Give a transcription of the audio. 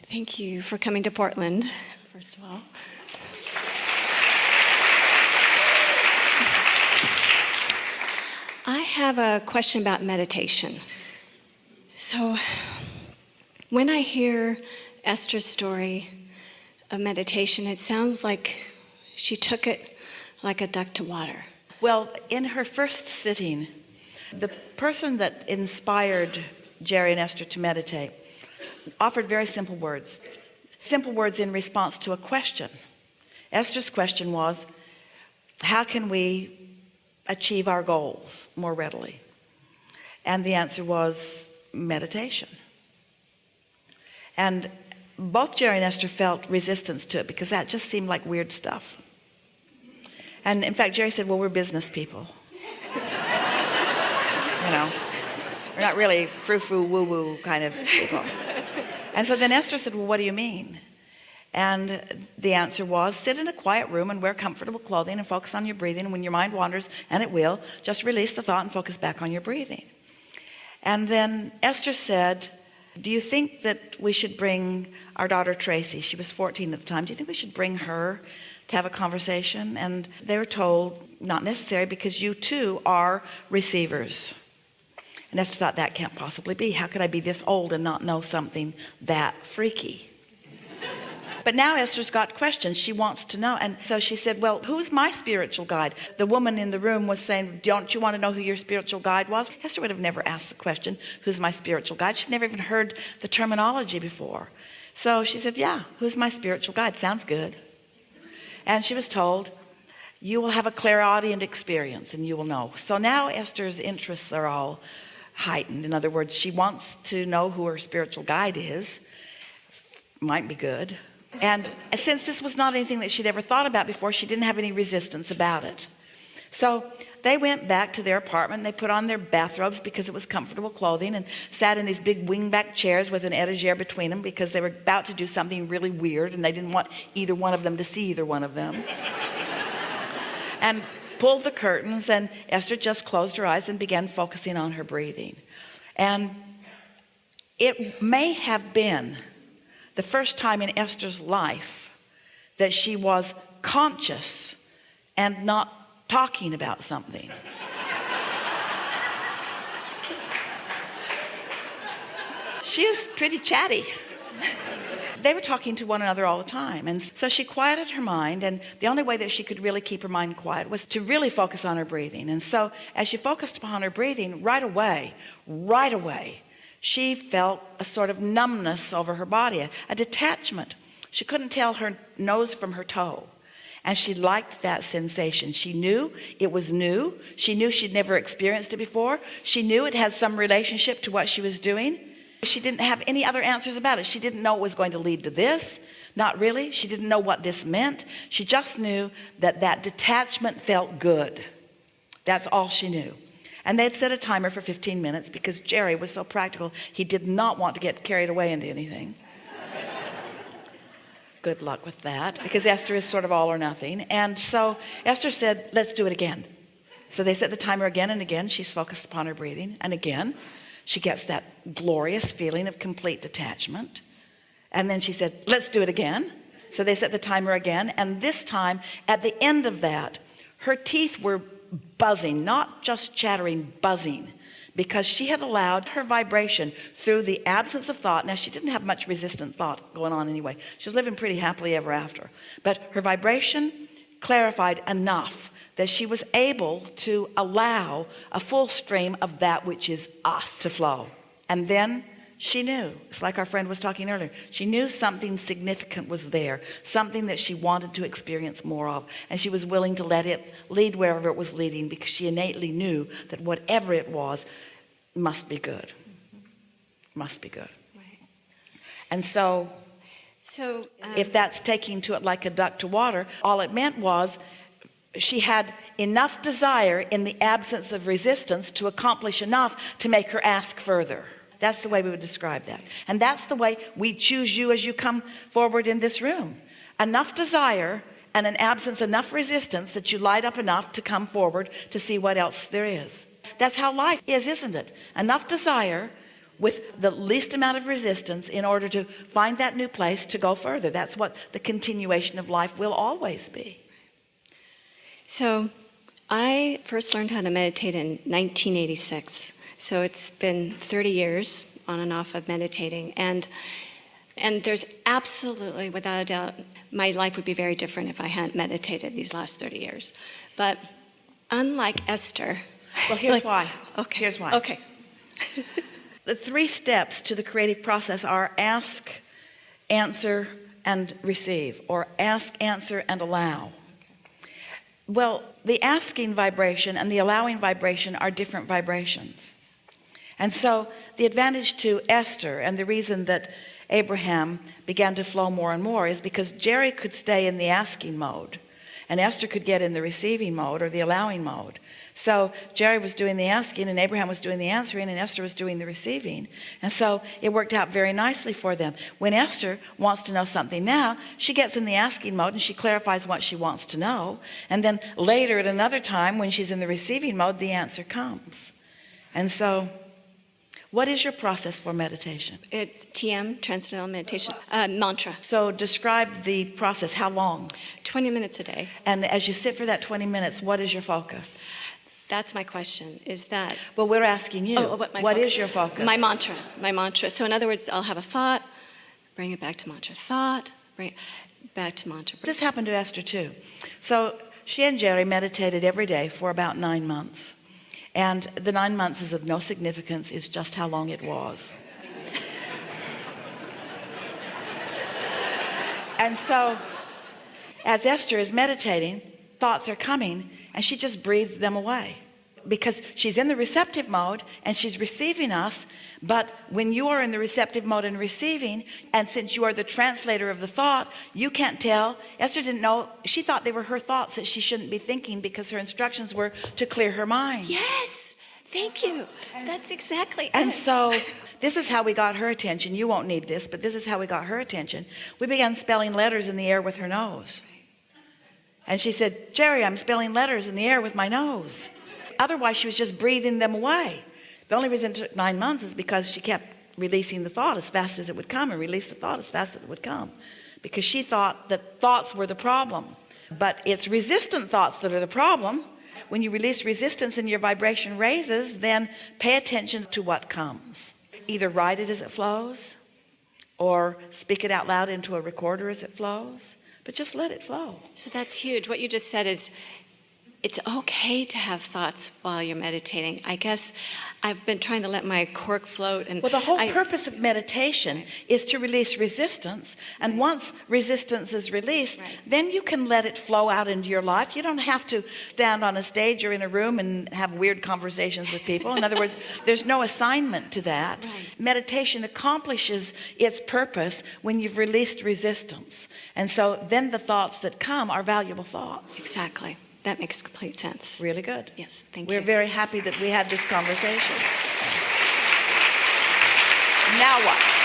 Thank you for coming to Portland, first of all. I have a question about meditation. So, when I hear Esther's story of meditation, it sounds like she took it like a duck to water. Well, in her first sitting, the person that inspired Jerry and Esther to meditate offered very simple words in response to a question. Esther's question was, how can we achieve our goals more readily? And the answer was meditation. And both Jerry and Esther felt resistance to it because that just seemed like weird stuff. And in fact, Jerry said, well, we're business people. We're not really frou-frou, woo-woo kind of people. And so then Esther said, well, what do you mean? And the answer was, sit in a quiet room and wear comfortable clothing and focus on your breathing. And when your mind wanders, and it will, just release the thought and focus back on your breathing. And then Esther said, do you think that we should bring our daughter Tracy? She was 14 at the time. Do you think we should bring her to have a conversation? And they were told, not necessary, because you too are receivers. And Esther thought, that can't possibly be. How could I be this old and not know something that freaky? But now Esther's got questions. She wants to know. And so she said, well, who's my spiritual guide? The woman in the room was saying, don't you want to know who your spiritual guide was? Esther would have never asked the question, who's my spiritual guide? She'd never even heard the terminology before. So she said, yeah, who's my spiritual guide? Sounds good. And she was told, you will have a clairaudient experience and you will know. So now Esther's interests are all heightened. In other words, she wants to know who her spiritual guide is. Might be good. And since this was not anything that she'd ever thought about before, she didn't have any resistance about it. So they went back to their apartment. They put on their bathrobes because it was comfortable clothing and sat in these big wingback chairs with an etagere between them because they were about to do something really weird and they didn't want either one of them to see either one of them. And pulled the curtains, and Esther just closed her eyes and began focusing on her breathing. And it may have been the first time in Esther's life that she was conscious and not talking about something. She was pretty chatty. They were talking to one another all the time. And so she quieted her mind, and the only way that she could really keep her mind quiet was to really focus on her breathing. And so as she focused upon her breathing, right away, she felt a sort of numbness over her body, a detachment. She couldn't tell her nose from her toe. And she liked that sensation. She knew it was new. She knew she'd never experienced it before. She knew it had some relationship to what she was doing. She didn't have any other answers about it. She didn't know it was going to lead to this. Not really. She didn't know what this meant. She just knew that that detachment felt good. That's all she knew. And they'd set a timer for 15 minutes because Jerry was so practical. He did not want to get carried away into anything. Good luck with that, because Esther is sort of all or nothing. And so Esther said, let's do it again. So they set the timer again and again. She's focused upon her breathing. And again, she gets that glorious feeling of complete detachment. And then she said, let's do it again. So they set the timer again. And this time, at the end of that, her teeth were buzzing, not just chattering, buzzing, because she had allowed her vibration through the absence of thought. Now, she didn't have much resistant thought going on anyway. She was living pretty happily ever after. But her vibration clarified enough that she was able to allow a full stream of that which is us to flow. And then she knew, it's like our friend was talking earlier, she knew something significant was there, something that she wanted to experience more of, and she was willing to let it lead wherever it was leading because she innately knew that whatever it was must be good. Must be good. Right. And so if that's taking to it like a duck to water, all it meant was she had enough desire in the absence of resistance to accomplish enough to make her ask further. That's the way we would describe that. And that's the way we choose you as you come forward in this room. Enough desire and an absence, enough resistance that you light up enough to come forward to see what else there is. That's how life is, isn't it? Enough desire with the least amount of resistance in order to find that new place to go further. That's what the continuation of life will always be. So I first learned how to meditate in 1986. So it's been 30 years on and off of meditating. And there's absolutely, without a doubt, my life would be very different if I hadn't meditated these last 30 years. But unlike Esther... Well, here's why. Okay. Here's why. Okay. The 3 steps to the creative process are ask, answer, and receive, or ask, answer, and allow. Well, the asking vibration and the allowing vibration are different vibrations. And so the advantage to Esther, and the reason that Abraham began to flow more and more, is because Jerry could stay in the asking mode and Esther could get in the receiving mode or the allowing mode. So Jerry was doing the asking and Abraham was doing the answering and Esther was doing the receiving. And so it worked out very nicely for them. When Esther wants to know something now, she gets in the asking mode and she clarifies what she wants to know. And then later at another time when she's in the receiving mode, the answer comes. And so what is your process for meditation? It's TM, Transcendental Meditation, mantra. So describe the process. How long? 20 minutes a day. And as you sit for that 20 minutes, what is your focus? That's my question, is that... Well, we're asking you. What is your focus? My mantra. So in other words, I'll have a thought, bring it back to mantra. Thought, bring it back to mantra. This happened to Esther too. So she and Jerry meditated every day for about 9 months. And the 9 months is of no significance. It's just how long it was. And so as Esther is meditating, thoughts are coming and she just breathes them away because she's in the receptive mode and she's receiving us. But when you are in the receptive mode and receiving, and since you are the translator of the thought, you can't tell. Esther didn't know. She thought they were her thoughts that she shouldn't be thinking because her instructions were to clear her mind. Yes, thank you. That's exactly it. And so this is how we got her attention. You won't need this, but this is how we got her attention. We began spelling letters in the air with her nose. And she said, Jerry, I'm spelling letters in the air with my nose. Otherwise, she was just breathing them away. The only reason it took 9 months is because she kept releasing the thought as fast as it would come and release the thought as fast as it would come. Because she thought that thoughts were the problem. But it's resistant thoughts that are the problem. When you release resistance and your vibration raises, then pay attention to what comes. Either write it as it flows or speak it out loud into a recorder as it flows. But just let it flow. So that's huge. What you just said is it's okay to have thoughts while you're meditating. I guess I've been trying to let my cork float. And well, the whole purpose of meditation is to release resistance. And once resistance is released, then you can let it flow out into your life. You don't have to stand on a stage or in a room and have weird conversations with people. In other words, there's no assignment to that. Meditation accomplishes its purpose when you've released resistance. And so then the thoughts that come are valuable thoughts. Exactly. That makes complete sense. Really good. Yes, thank you. We're very happy that we had this conversation. Now what?